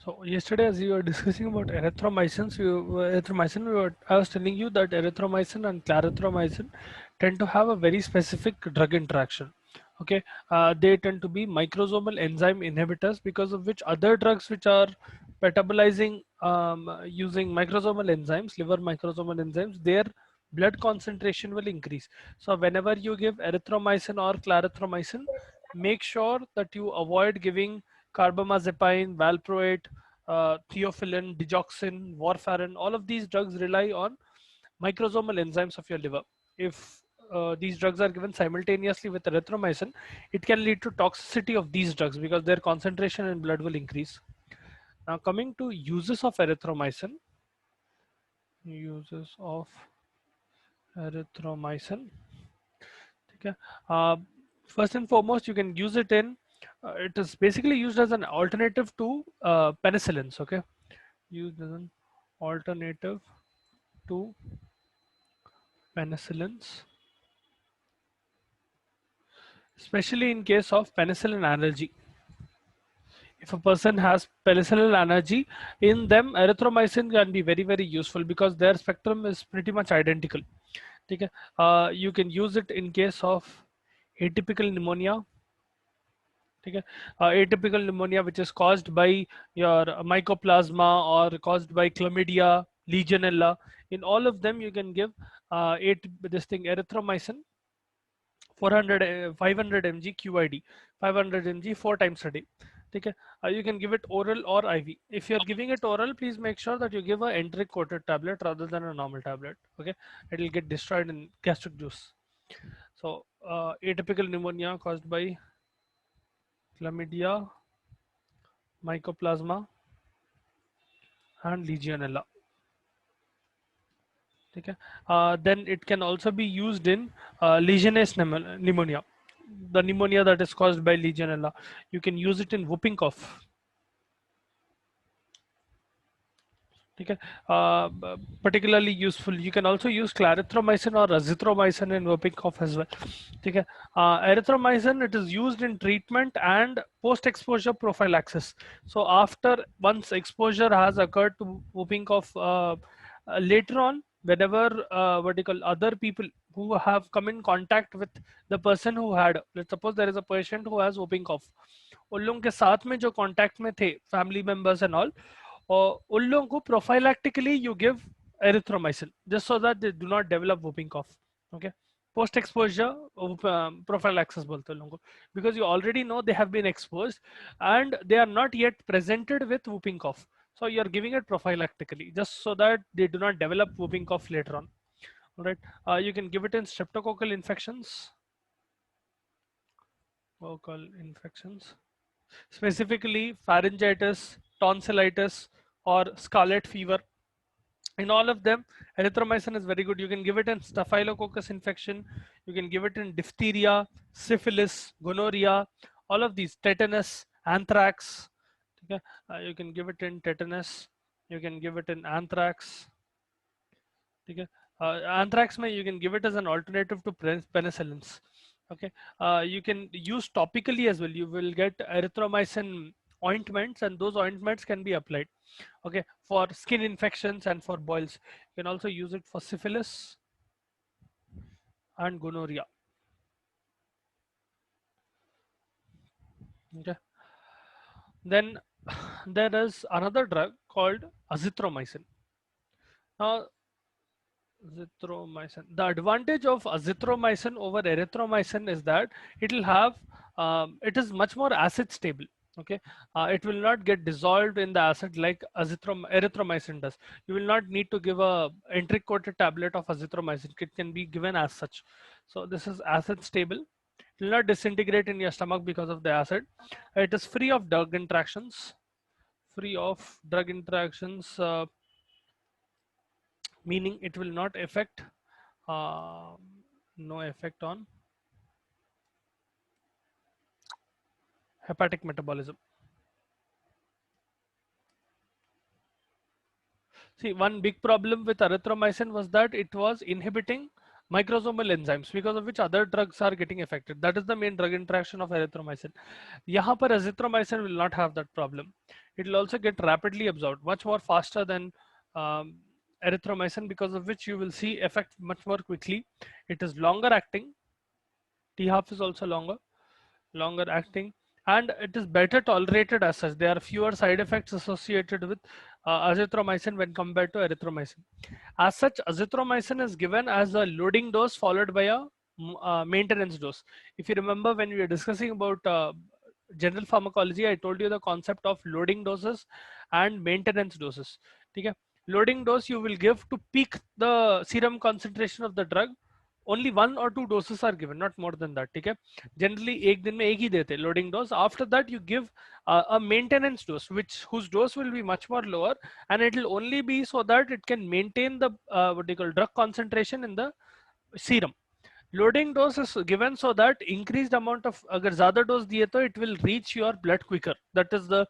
So yesterday, as you were discussing about I was telling you that erythromycin and clarithromycin tend to have a very specific drug interaction. Okay, they tend to be microsomal enzyme inhibitors, because of which other drugs which are metabolizing using microsomal enzymes, liver microsomal enzymes, their blood concentration will increase. So whenever you give erythromycin or clarithromycin, make sure that you avoid giving carbamazepine, valproate, theophylline, digoxin, warfarin. All of these drugs rely on microsomal enzymes of your liver. If these drugs are given simultaneously with erythromycin, it can lead to toxicity of these drugs because their concentration in blood will increase. Now, coming to uses of erythromycin, uses of erythromycin. Okay. Uh, First and foremost, you can use it in. It is basically used as an alternative to penicillins. Okay, used as an alternative to penicillins, especially in case of penicillin allergy. If a person has penicillin allergy, in them erythromycin can be very very useful because their spectrum is pretty much identical. Okay. You can use it in case of atypical pneumonia. Okay. Atypical pneumonia which is caused by your mycoplasma or caused by chlamydia, legionella. In all of them you can give this thing erythromycin 400 500 mg QID, 500 mg 4 times a day. Okay. You can give it oral or IV. If you're giving it oral, please make sure that you give a enteric coated tablet rather than a normal tablet. Okay, it will get destroyed in gastric juice. So atypical pneumonia caused by chlamydia, mycoplasma and legionella. Okay. Then it can also be used in legionnaires pneumonia, the pneumonia that is caused by legionella. You can use it in whooping cough. Okay. Particularly useful. You can also use clarithromycin or azithromycin in whooping cough as well. Okay. Erythromycin, it is used in treatment and post-exposure prophylaxis. So after once exposure has occurred to whooping cough, later on, whenever what do you call, other people who have come in contact with the person who had, let's suppose there is a patient who has whooping cough, उन लोगों के साथ में जो contact में थे family members and all, और उन लोगों को prophylactically you give erythromycin just so that they do not develop whooping cough. Okay. Post exposure prophylaxis बोलते हैं लोगों को, because you already know they have been exposed and they are not yet presented with whooping cough, so you are giving it prophylactically just so that they do not develop whooping cough later on. All right. You can give it in streptococcal infections, specifically pharyngitis, tonsillitis, or scarlet fever. In all of them, erythromycin is very good. You can give it in staphylococcus infection, you can give it in diphtheria, syphilis, gonorrhea, all of these, tetanus, anthrax. Okay. You can give it in tetanus, you can give it in anthrax. Okay. Anthrax you can give it as an alternative to penicillins. Okay. You can use topically as well. You will get erythromycin ointments, and those ointments can be applied. Okay, for skin infections and for boils. You can also use it for syphilis and gonorrhea. Okay. Then there is another drug called azithromycin. Now, azithromycin. The advantage of azithromycin over erythromycin is that it will have, it is much more acid stable. Okay, it will not get dissolved in the acid like erythromycin does. You will not need to give a enteric coated tablet of azithromycin. It can be given as such. So this is acid stable. It will not disintegrate in your stomach because of the acid. It is free of drug interactions. Free of drug interactions. Meaning it will not affect, uh, no effect on hepatic metabolism. See, one big problem with erythromycin was that it was inhibiting microsomal enzymes, because of which other drugs are getting affected. That is the main drug interaction of erythromycin. यहाँ पर azithromycin will not have that problem. It will also get rapidly absorbed, much more faster than erythromycin, because of which you will see effect much more quickly. It is longer acting. T half is also longer acting, and it is better tolerated as such. There are fewer side effects associated with azithromycin when compared to erythromycin. As such, azithromycin is given as a loading dose followed by a maintenance dose. If you remember, when we were discussing about general pharmacology, I told you the concept of loading doses and maintenance doses. Okay? Loading dose you will give to peak the serum concentration of the drug. Only 1 or 2 doses are given, not more than that. Okay? Generally एक दिन में एक ही देते loading dose. After that you give a maintenance dose, whose dose will be much more lower, and it will only be so that it can maintain the what do you call drug concentration in the serum. Loading dose is given so that increased amount of अगर ज़्यादा dose दिए तो it will reach your blood quicker. That is the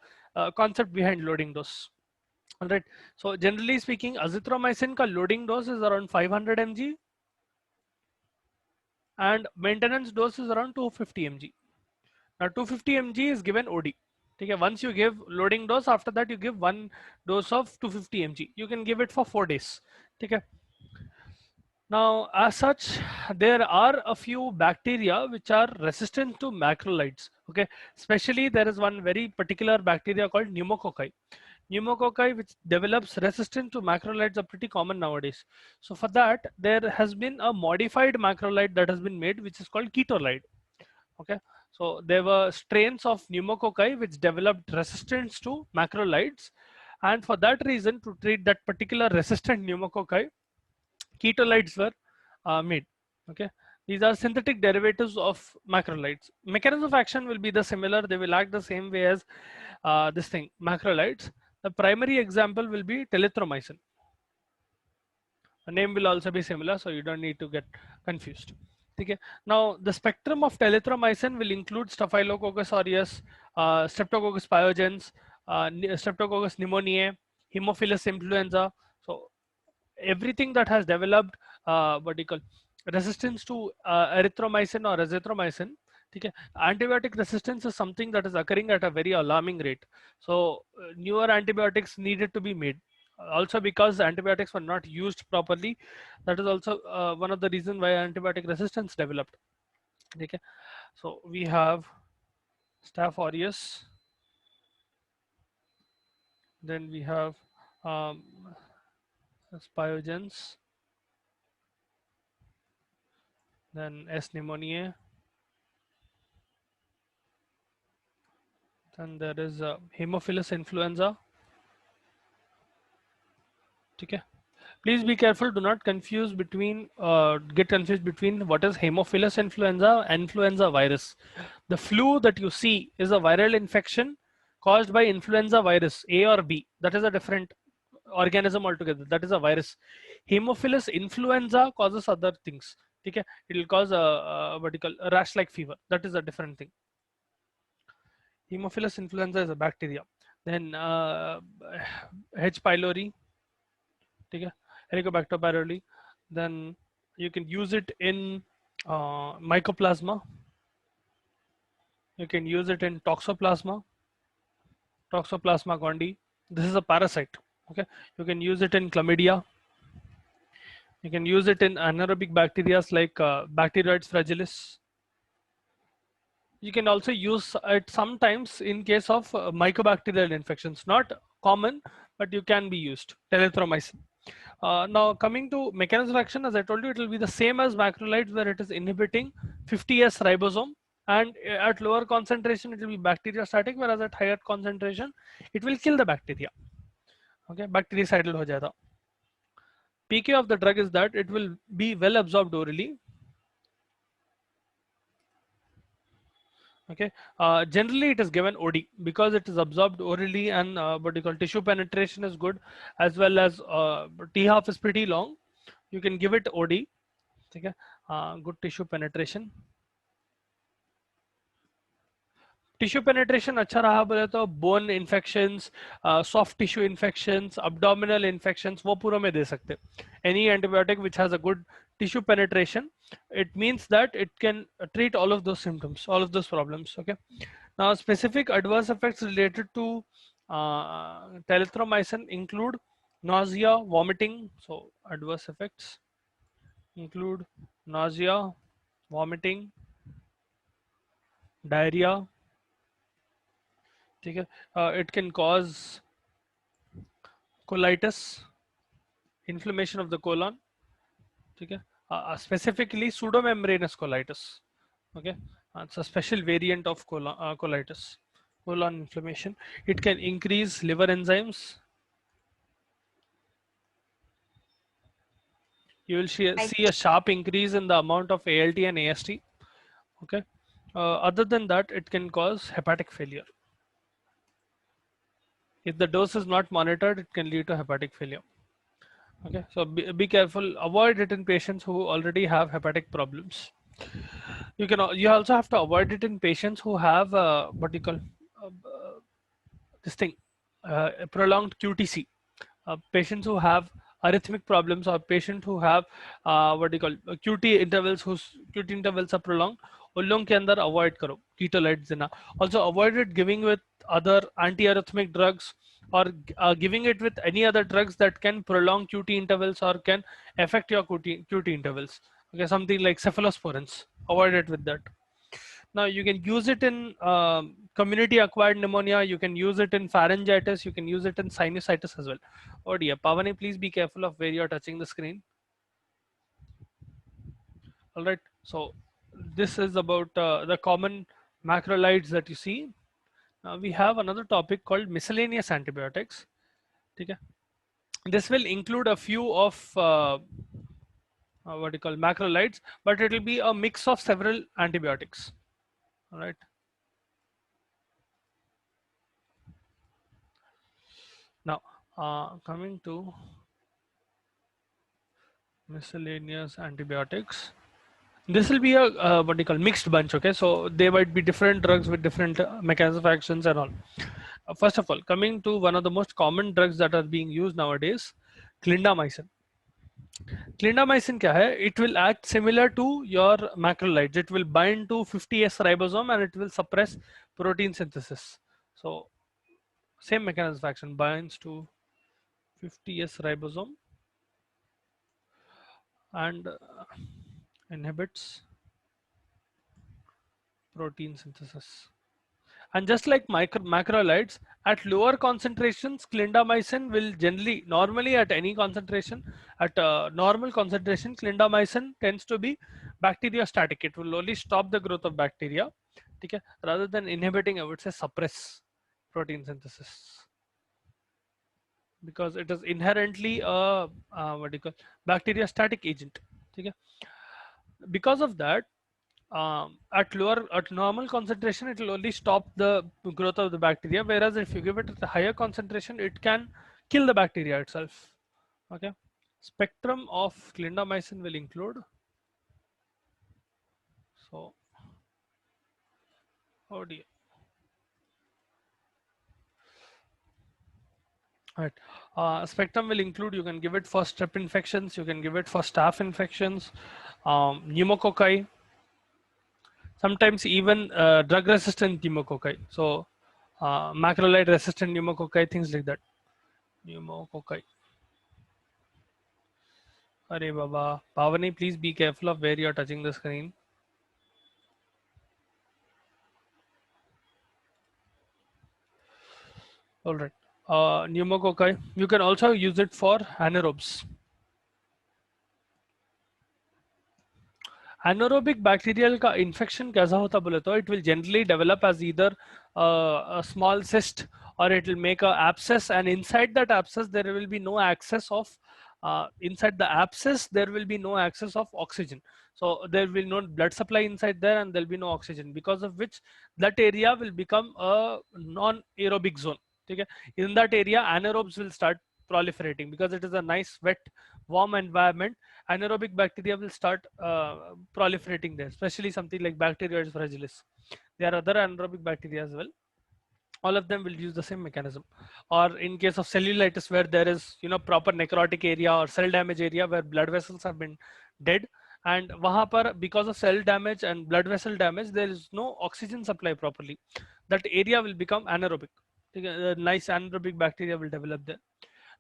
concept behind loading dose. Alright. So generally speaking, azithromycin का loading dose is around 500 mg and maintenance dose is around 250 mg. Now 250 mg is given OD. Okay, once you give loading dose, after that you give 1 dose of 250 mg. You can give it for 4 days. Okay. Now, as such, there are a few bacteria which are resistant to macrolides. Okay, especially there is one very particular bacteria called pneumococci. Pneumococci, which develops resistance to macrolides, are pretty common nowadays. So for that, there has been a modified macrolide that has been made, which is called ketolide. Okay, so there were strains of pneumococci which developed resistance to macrolides, and for that reason, to treat that particular resistant pneumococci, ketolides were made. Okay, these are synthetic derivatives of macrolides. Mechanism of action will be the similar. They will act the same way as this thing, macrolides. The primary example will be telithromycin. The name will also be similar, so you don't need to get confused. Okay. Now, the spectrum of telithromycin will include Staphylococcus aureus, Streptococcus pyogenes, Streptococcus pneumoniae, Haemophilus influenza. So everything that has developed what do you call resistance to erythromycin or azithromycin. Okay. Antibiotic resistance is something that is occurring at a very alarming rate. So newer antibiotics needed to be made. Also because antibiotics were not used properly. That is also one of the reasons why antibiotic resistance developed. Okay. So we have Staph aureus. Then we have pyogenes. Then S. pneumoniae. Then there is Haemophilus influenza. Okay. Please be careful. Do not confuse between get confused between what is Haemophilus influenza and influenza virus. The flu that you see is a viral infection caused by influenza virus A or B. That is a different organism altogether. That is a virus. Haemophilus influenza causes other things. Okay. It will cause a what you call a rash-like fever. That is a different thing. Haemophilus influenza is a bacteria. Then H. pylori. Okay. Helicobacter pylori. Then you can use it in mycoplasma. You can use it in Toxoplasma gondii. This is a parasite. Okay. You can use it in chlamydia. You can use it in anaerobic bacteria like Bacteroides fragilis. You can also use it sometimes in case of mycobacterial infections. Not common, but you can be used. Telithromycin. Now coming to mechanism of action, as I told you, it will be the same as macrolides, where it is inhibiting 50S ribosome, and at lower concentration it will be bacteriostatic, whereas at higher concentration it will kill the bacteria. Okay, bactericidal ho jata. PK of the drug is that it will be well absorbed orally. Okay, generally it is given OD because it is absorbed orally, and what you call tissue penetration is good, as well as T half is pretty long. You can give it OD. Okay, good tissue penetration. Tissue penetration अच्छा रहा बोले तो bone infections, soft tissue infections, abdominal infections वो पूरा में दे सकते. Any antibiotic which has a good tissue penetration, it means that it can treat all of those symptoms, all of those problems. Okay. Now, specific adverse effects related to telithromycin include nausea, vomiting. So, adverse effects include nausea, vomiting, diarrhea. Okay. It can cause colitis, inflammation of the colon. Okay. Specifically pseudomembranous colitis. Okay. It's a special variant of colitis, colon inflammation. It can increase liver enzymes. You will I see a sharp increase in the amount of ALT and AST. Okay. Other than that, it can cause hepatic failure. If the dose is not monitored, it can lead to hepatic failure. Okay, so be careful. Avoid it in patients who already have hepatic problems. You also have to avoid it in patients who have what you call uh, this thing, a prolonged QTC. Patients who have arrhythmic problems, or patients who have what do you call QT intervals, whose QT intervals are prolonged, उन लोगों के अंदर avoid करो ketolides देना. Also avoid it giving with other anti-arrhythmic drugs, or giving it with any other drugs that can prolong QT intervals or can affect your QT intervals. Okay, something like cephalosporins. Avoid it with that. Now you can use it in community acquired pneumonia, you can use it in pharyngitis, you can use it in sinusitis as well. Oh dear, Pavani, please be careful of where you're touching the screen. All right, so this is about the common macrolides that you see. Now we have another topic called miscellaneous antibiotics. Okay. This will include a few of what you call macrolides, but it will be a mix of several antibiotics. All right. Now, coming to miscellaneous antibiotics, this will be a what do you call mixed bunch. Okay, so there might be different drugs with different mechanisms of actions and all. First of all, coming to one of the most common drugs that are being used nowadays, clindamycin. Clindamycin क्या है? It will act similar to your macrolides. It will bind to 50S ribosome and it will suppress protein synthesis. So same mechanism of action, binds to 50S ribosome and inhibits protein synthesis. And just like macrolides, at lower concentrations, clindamycin will generally, normally at any concentration, at normal concentration, clindamycin tends to be bacteriostatic. It will only stop the growth of bacteria, okay, rather than inhibiting, I would say suppress protein synthesis, because it is inherently a what do you call bacteriostatic agent. Okay. Because of that, at normal concentration, it will only stop the growth of the bacteria, whereas if you give it at a higher concentration, it can kill the bacteria itself. Okay. Spectrum of clindamycin will include, so oh dear. Right. Spectrum will include, you can give it for strep infections, you can give it for staph infections, pneumococci, sometimes even drug resistant pneumococci. So macrolide resistant pneumococci, things like that. Pneumococci. Arey Baba. Pavani, please be careful of where you are touching the screen. All right. Pneumococci. You can also use it for anaerobes. Anaerobic bacterial का infection कैसा होता बोले तो it will generally develop as either a small cyst, or it will make a abscess, and inside that abscess there will be no access of inside the abscess there will be no access of oxygen. So there will be no blood supply inside there and there will be no oxygen, because of which that area will become a non-aerobic zone. Okay? In that area anaerobes will start proliferating because it is a nice wet warm environment. Anaerobic bacteria will start proliferating there, especially something like Bacteroides fragilis. There are other anaerobic bacteria as well. All of them will use the same mechanism. Or in case of cellulitis, where there is proper necrotic area or cell damage area where blood vessels have been dead, and वहाँ पर because of cell damage and blood vessel damage there is no oxygen supply properly, that area will become anaerobic. A nice anaerobic bacteria will develop there.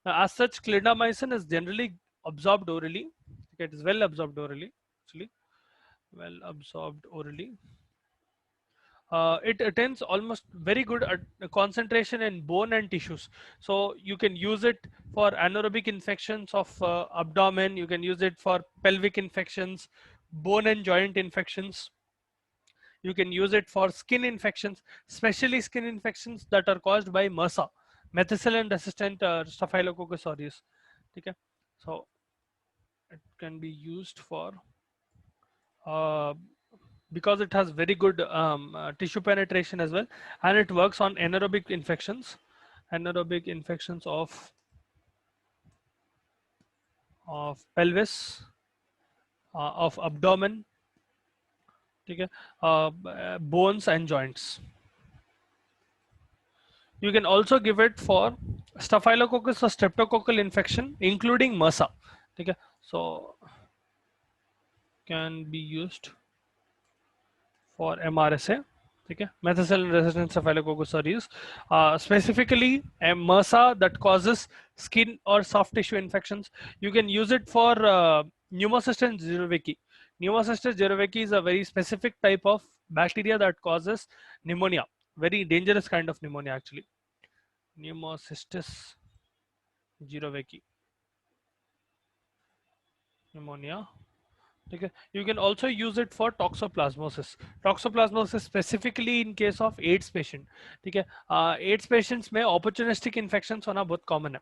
Now, as such, clindamycin is generally absorbed orally. It is well absorbed orally, actually, well absorbed orally. It attains almost very good concentration in bone and tissues. So you can use it for anaerobic infections of abdomen. You can use it for pelvic infections, bone and joint infections. You can use it for skin infections, especially skin infections that are caused by MRSA, methicillin resistant Staphylococcus aureus. Okay, so it can be used for uh, because it has very good tissue penetration as well, and it works on anaerobic infections of pelvis, of abdomen, okay, bones and joints. You can also give it for staphylococcus or streptococcal infection, including MRSA. Okay, so can be used for MRSA. Okay, methicillin resistant staphylococcus aureus, specifically a MRSA that causes skin or soft tissue infections. You can use it for pneumocystis jirovecii. Pneumocystis jirovecii is a very specific type of bacteria that causes pneumonia, very dangerous kind of pneumonia actually. Pneumocystis jirovecii, pneumonia. Okay. You can also use it for toxoplasmosis. Toxoplasmosis specifically in case of AIDS patient. ठीक है, AIDS patients में opportunistic infections होना बहुत common है.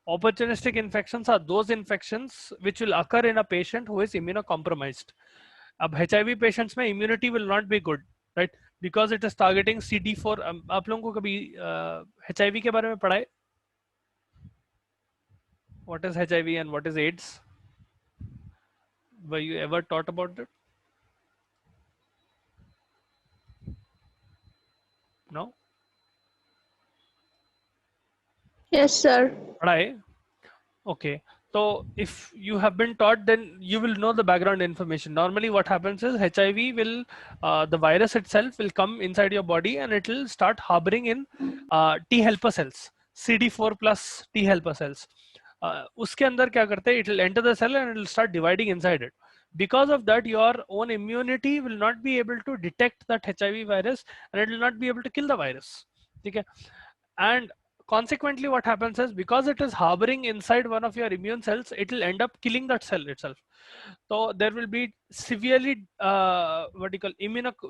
Opportunistic infections are those infections which will occur in a patient who is immunocompromised. अब HIV patients में immunity will not be good, right? Because it is targeting CD4. आप लोगों को कभी HIV के बारे में पढ़ा है? What is HIV and what is AIDS? Were you ever taught about it? No? Yes, sir. Right. Okay. So if you have been taught, then you will know the background information. Normally what happens is HIV will, the virus itself will come inside your body and it will start harboring in T helper cells, CD4 plus T helper cells. उसके अंदर क्या करते हैं? It will enter the cell and it will start dividing inside it. Because of that, your own immunity will not be able to detect that HIV virus and it will not be able to kill the virus. Okay? And consequently what happens is, because it is harboring inside one of your immune cells, it will end up killing that cell itself. So there will be severely what do you call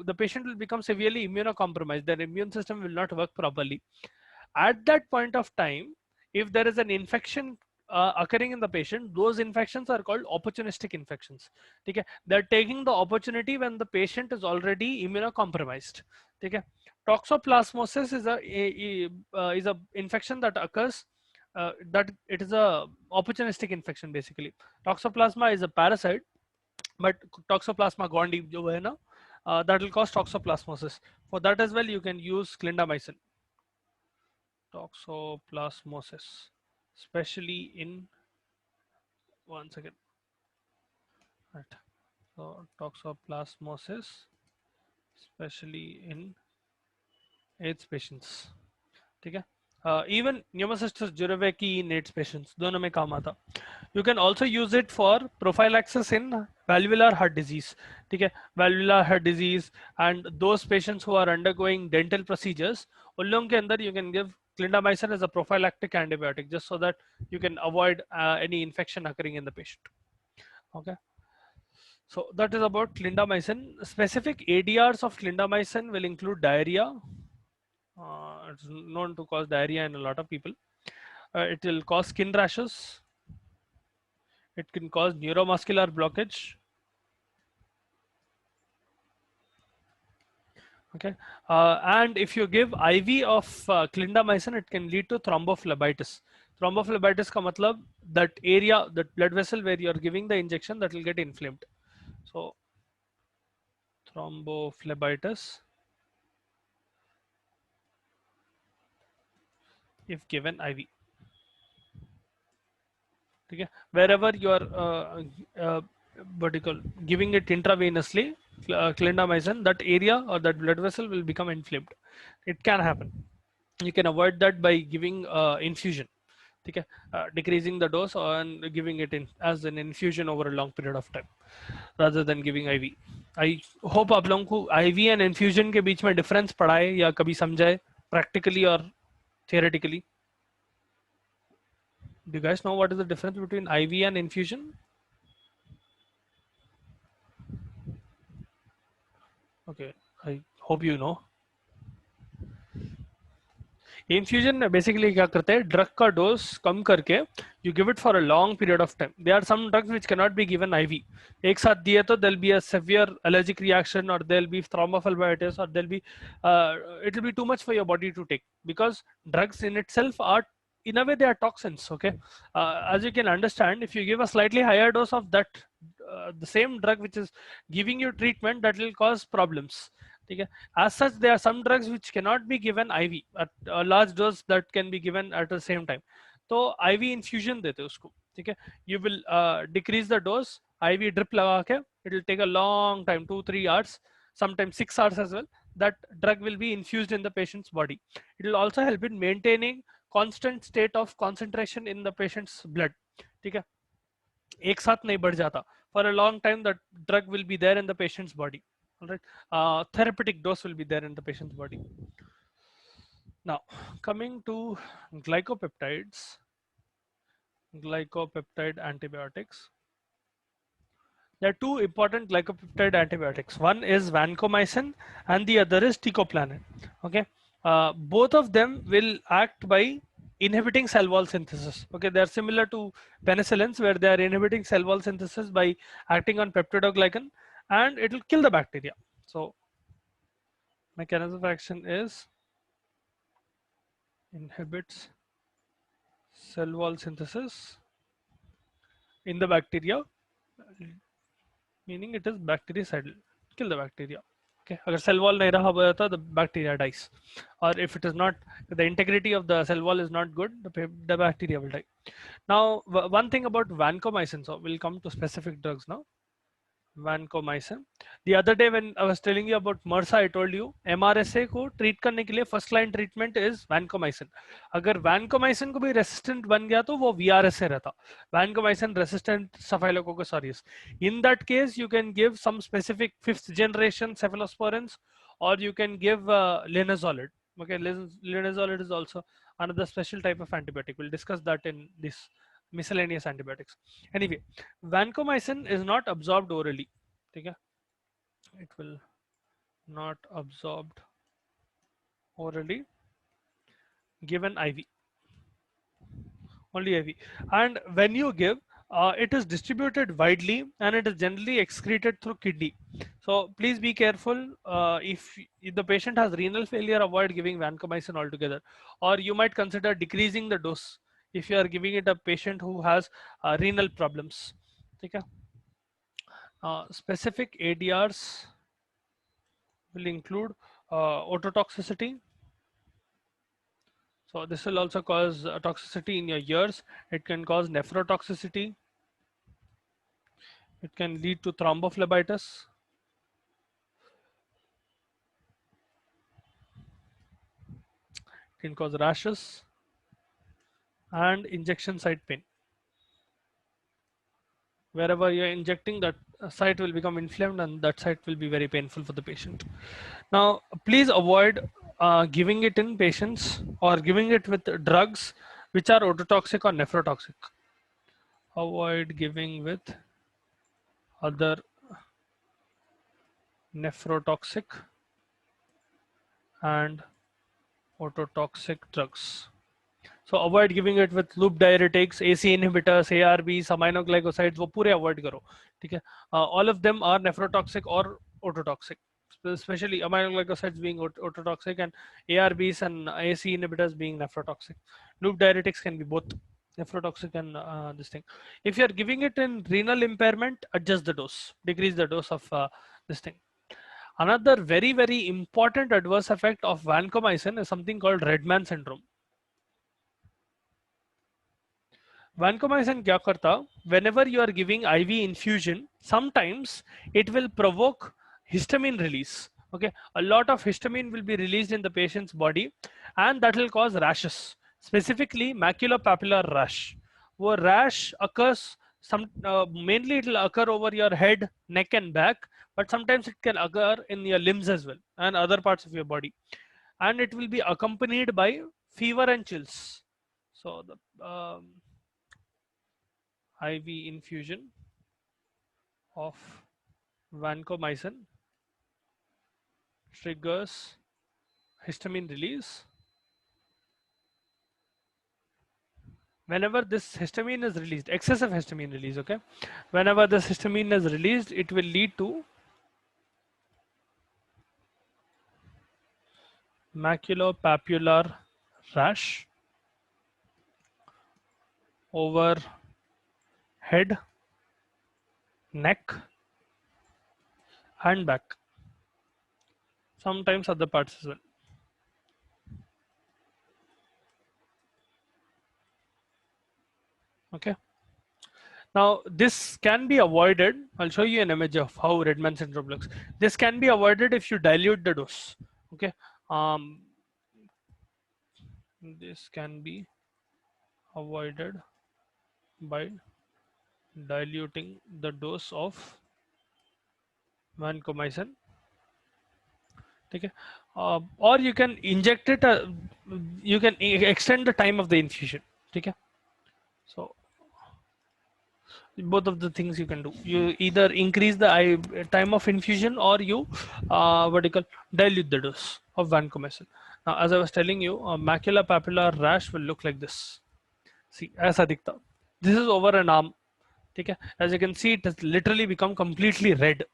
the patient will become severely immunocompromised. Their immune system will not work properly. At that point of time, if there is an infection occurring in the patient, those infections are called opportunistic infections. Okay, they're taking the opportunity when the patient is already immunocompromised. Okay, toxoplasmosis is a infection that occurs, that it is a opportunistic infection basically. Toxoplasma is a parasite, but toxoplasma gondii जो है ना, that will cause toxoplasmosis. For that as well, you can use clindamycin. Toxoplasmosis, especially in, one second, right? So toxoplasmosis, especially in AIDS patients. ठीक है, even pneumocystis jirovecii in AIDS patients, दोनों में काम आता. You can also use it for prophylaxis in valvular heart disease. ठीक है, valvular heart disease and those patients who are undergoing dental procedures, उन लोगों के अंदर you can give clindamycin as a prophylactic antibiotic just so that you can avoid any infection occurring in the patient. Okay. So that is about clindamycin. Specific ADRs of clindamycin will include diarrhea. It's known to cause diarrhea in a lot of people. It will cause skin rashes. It can cause neuromuscular blockage. Okay, and if you give IV of clindamycin, it can lead to thrombophlebitis. Thrombophlebitis का मतलब that area, that blood vessel where you are giving the injection, that will get inflamed. So thrombophlebitis if given IV. Okay, wherever you are what do you call, giving it intravenously, clindamycin, that area or that blood vessel will become inflamed. It can happen. You can avoid that by giving infusion. Okay, decreasing the dose and giving it in as an infusion over a long period of time rather than giving IV. I hope आप लोगों को IV and infusion के बीच में difference पढ़ा है या कभी समझाए practically or theoretically. Do you guys know what is the difference between IV and infusion? Okay, I hope you know. Infusion में बेसिकली क्या करते हैं, ड्रग का डोज कम करके you give it for a long period of time. They are some drugs which can not be given IV. एक साथ दिए तो there be a severe allergic reaction और देयर बी थ्रोम्बोफ्लेबाइटिस और there be it will be too much for your body to take because drugs in itself are in a way they are toxins. Okay, as you can understand, if you give a slightly higher dose of that the same drug which is giving you treatment, that will cause problems. Okay, as such there are some drugs which cannot be given IV at a large dose, that can be given at the same time. तो IV infusion देते उसको. ठीक है, you will decrease the dose, IV drip लगा के, it will take a long time, 2-3 hours, sometimes 6 hours as well. That drug will be infused in the patient's body. It will also help in maintaining constant state of concentration in the patient's blood. ठीक है, एक साथ नहीं बढ़ जाता. For a long time the drug will be there in the patient's body. All right, therapeutic dose will be there in the patient's body. Now coming to glycopeptide antibiotics. There are two important glycopeptide antibiotics. One is vancomycin and the other is teicoplanin. Okay, both of them will act by inhibiting cell wall synthesis. Okay, they are similar to penicillins where they are inhibiting cell wall synthesis by acting on peptidoglycan, and it will kill the bacteria. So mechanism of action is inhibits cell wall synthesis in the bacteria, meaning it is bactericidal, kill the bacteria. Okay, अगर cell wall नहीं रहा हुआ था, the bacteria dies, or if it is not, the integrity of the cell wall is not good, the bacteria will die. Now one thing about vancomycin, so we'll come to specific drugs now. Vancomycin. The other day when I was telling you about MRSA, I told you MRSA को treat करने के लिए first line treatment is vancomycin. अगर vancomycin को भी resistant बन गया तो वो VRS से रहता. Vancomycin resistant staphylococcus aureus. In that case, you can give some specific 5th generation cephalosporins, or you can give linezolid. Okay, linezolid is also another special type of antibiotic. We'll discuss that in this miscellaneous antibiotics. Anyway, vancomycin is not absorbed orally. Okay, it will not absorbed orally, given IV, only IV. And when you give, it is distributed widely and it is generally excreted through kidney. So please be careful. If the patient has renal failure, avoid giving vancomycin altogether, or you might consider decreasing the dose if you are giving it a patient who has renal problems. Okay. Specific ADRs will include ototoxicity. So this will also cause toxicity in your ears. It can cause nephrotoxicity. It can lead to thrombophlebitis. It can cause rashes and injection site pain. Wherever you're injecting, that site will become inflamed and that site will be very painful for the patient. Now, please avoid giving it in patients or giving it with drugs which are ototoxic or nephrotoxic. Avoid giving with other nephrotoxic and ototoxic drugs. So avoid giving it with loop diuretics, AC inhibitors, ARBs, aminoglycosides, वो पूरे avoid करो. ठीक है? All of them are nephrotoxic or ototoxic, especially aminoglycosides being ototoxic and ARBs and AC inhibitors being nephrotoxic. Loop diuretics can be both nephrotoxic and this thing. If you are giving it in renal impairment, adjust the dose, decrease the dose of this thing. Another very, very important adverse effect of vancomycin is something called Redman syndrome. Vancomycin क्या करता? Whenever you are giving IV infusion, sometimes it will provoke histamine release. Okay, a lot of histamine will be released in the patient's body, and that will cause rashes, specifically maculopapular rash. वो rash occurs mainly it will occur over your head, neck, and back, but sometimes it can occur in your limbs as well and other parts of your body, and it will be accompanied by fever and chills. So the IV infusion of vancomycin triggers histamine release. Whenever this histamine is released, excessive histamine release, okay? Whenever this histamine is released, it will lead to maculopapular rash over head, neck, and back. Sometimes other parts as well. Okay. Now this can be avoided. I'll show you an image of how Redman syndrome looks. This can be avoided if you dilute the dose. Okay. This can be avoided by diluting the dose of vancomycin. Okay. Or you can inject it, you can extend the time of the infusion. Okay. So both of the things you can do. You either increase the time of infusion, or you what do you call, dilute the dose of vancomycin. Now, as I was telling you, a maculopapular rash will look like this. See, as Adikta, this is over an arm. Okay, as you can see, it has literally become completely red.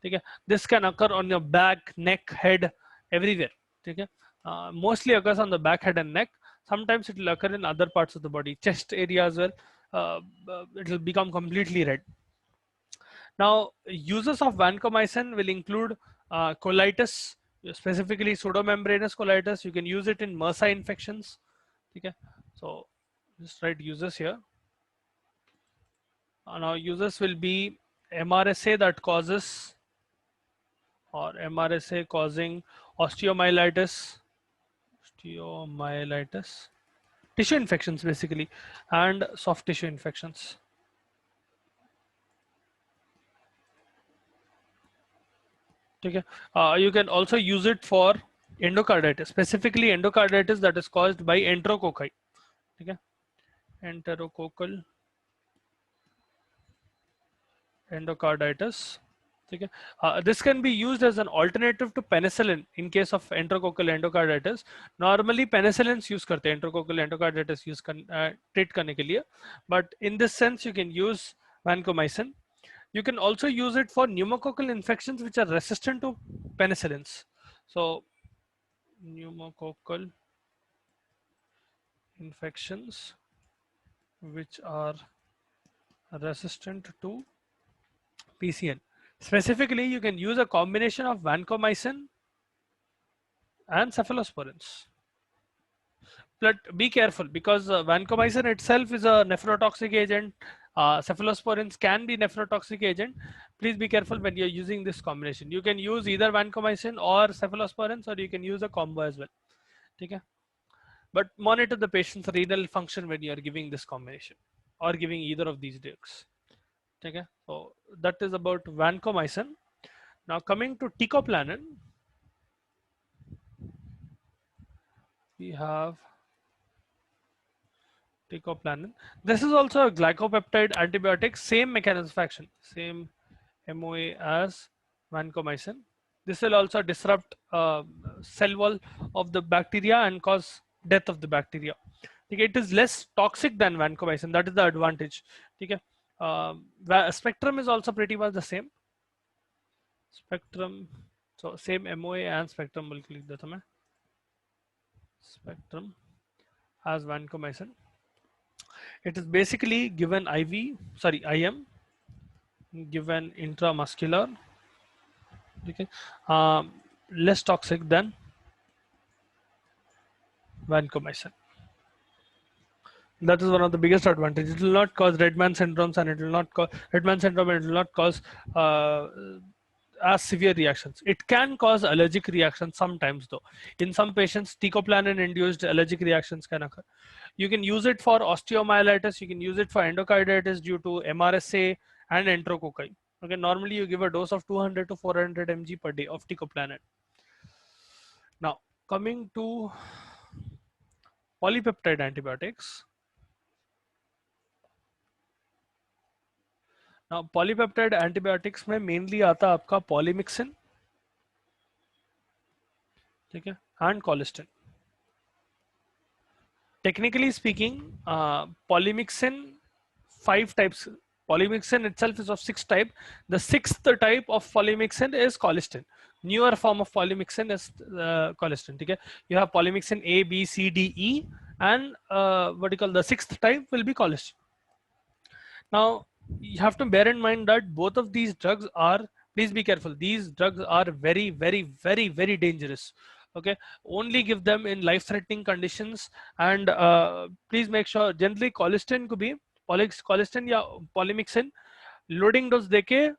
Okay, this can occur on your back, neck, head, everywhere. Okay, mostly occurs on the back, head, and neck. Sometimes it will occur in other parts of the body, chest area as well. It will become completely red. Now, uses of vancomycin will include colitis, specifically pseudomembranous colitis. You can use it in MRSA infections. Okay, so just write uses here. Now, uses will be MRSA that causes, or MRSA causing osteomyelitis, tissue infections basically, and soft tissue infections. Okay. You can also use it for endocarditis, specifically endocarditis that is caused by enterococci. Okay. Enterococcal endocarditis. Okay. This can be used as an alternative to penicillin in case of enterococcal endocarditis. Normally penicillins use करते हैं enterococcal endocarditis use treat करने के लिए, but in this sense you can use vancomycin. You can also use it for pneumococcal infections which are resistant to penicillins. So pneumococcal infections which are resistant to PCN. Specifically, you can use a combination of vancomycin and cephalosporins. But be careful, because vancomycin itself is a nephrotoxic agent. Cephalosporins can be nephrotoxic agent. Please be careful when you're using this combination. You can use either vancomycin or cephalosporins, or you can use a combo as well. Okay? But monitor the patient's renal function when you are giving this combination or giving either of these drugs. Okay? So that is about vancomycin. Now coming to teicoplanin, we have teicoplanin. This is also a glycopeptide antibiotic, same mechanism of action, same MOA as vancomycin. This will also disrupt cell wall of the bacteria and cause death of the bacteria. Okay, it is less toxic than vancomycin. That is the advantage. Okay, spectrum is also pretty much the same. Spectrum, so same MOA and spectrum will click the spectrum as vancomycin. It is basically given IM, given intramuscular. Okay, less toxic than vancomycin. That is one of the biggest advantages. It will not cause Redman syndromes, and it will not cause Redman syndrome, and it will not cause as severe reactions. It can cause allergic reactions sometimes, though. In some patients, teicoplanin-induced allergic reactions can occur. You can use it for osteomyelitis. You can use it for endocarditis due to MRSA and enterococci. Okay, normally you give a dose of 200 to 400 mg per day of teicoplanin. Now, coming to polypeptide antibiotics. Now, polypeptide antibiotics में mainly आता है आपका polymyxin, ठीक है, and colistin. Technically speaking, polymyxin 5 types. Polymyxin itself is of 6 types. The 6th type of polymyxin is colistin. Newer form of polymyxin is colistin. Okay? You have polymyxin A, B, C, D, E, and what you call the 6th type will be colistin. Now, you have to bear in mind that both of these drugs are, please be careful, these drugs are very, very, very, very dangerous. Okay, only give them in life-threatening conditions, and please make sure generally colistin could be colistin या polymyxin loading dose देके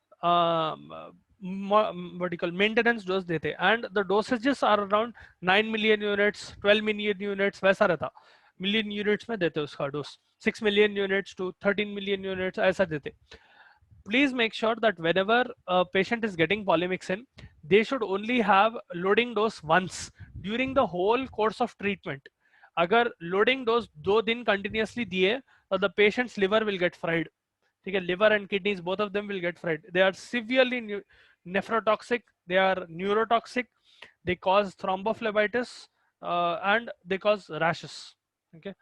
what you call maintenance dose देते, and the dosages are around 9 million units, 12 million units वैसा रहता. million units में देते उसका dose, 6 million units to 13 million units ऐसा देते. Please make sure that whenever a patient is getting polymyxin, they should only have loading dose once during the whole course of treatment. अगर loading dose 2 दिन continuously दिए, the patient's liver will get fried. Okay, liver and kidneys, both of them will get fried. They are severely nephrotoxic, they are neurotoxic, they cause thrombophlebitis, and they cause rashes. Okay,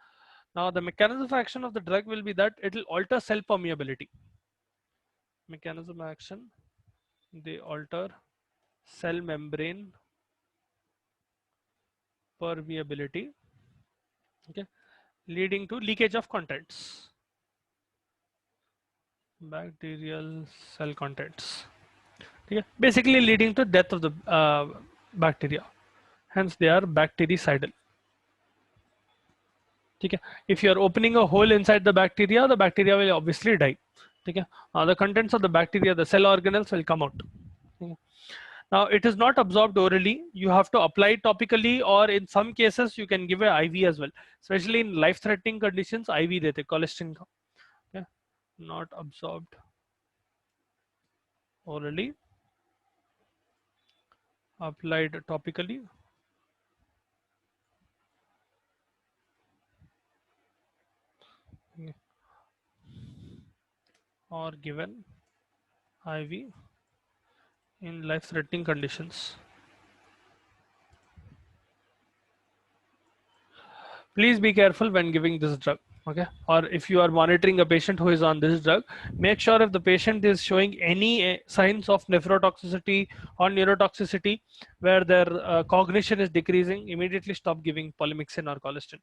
now the mechanism of action of the drug will be that it will alter cell permeability. Mechanism action, they alter cell membrane permeability, okay, leading to leakage of contents, bacterial cell contents, okay, basically leading to death of the bacteria. Hence they are bactericidal. Okay. If you are opening a hole inside the bacteria will obviously die. Okay. The contents of the bacteria, the cell organelles will come out. Okay. Now it is not absorbed orally. You have to apply it topically, or in some cases you can give an IV as well. Especially in life-threatening conditions, IV देते colistin का. Okay. Not absorbed orally, applied topically. Okay. Or given IV in life-threatening conditions. Please be careful when giving this drug. Okay, or if you are monitoring a patient who is on this drug, make sure if the patient is showing any signs of nephrotoxicity or neurotoxicity where their cognition is decreasing, immediately stop giving polymyxin or colistin.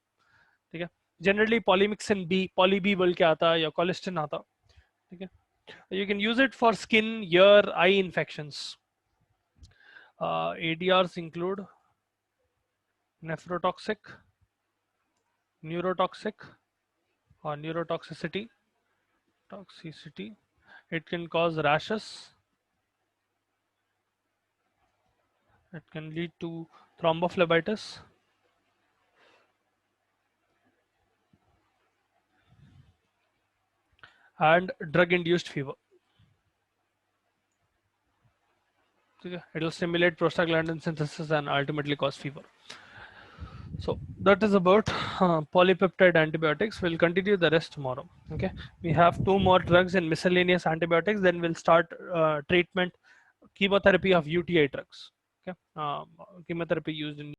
Okay, generally polymyxin B, poly B बोल के आता है या colistin आता. Okay, you can use it for skin, ear, eye infections. ADRs include nephrotoxic, neurotoxic, or neurotoxicity. Toxicity. It can cause rashes. It can lead to thrombophlebitis. And drug-induced fever. Okay. It will stimulate prostaglandin synthesis and ultimately cause fever. So that is about polypeptide antibiotics. We'll continue the rest tomorrow. Okay, we have 2 more drugs in miscellaneous antibiotics. Then we'll start treatment, chemotherapy of UTI drugs. Okay, chemotherapy used in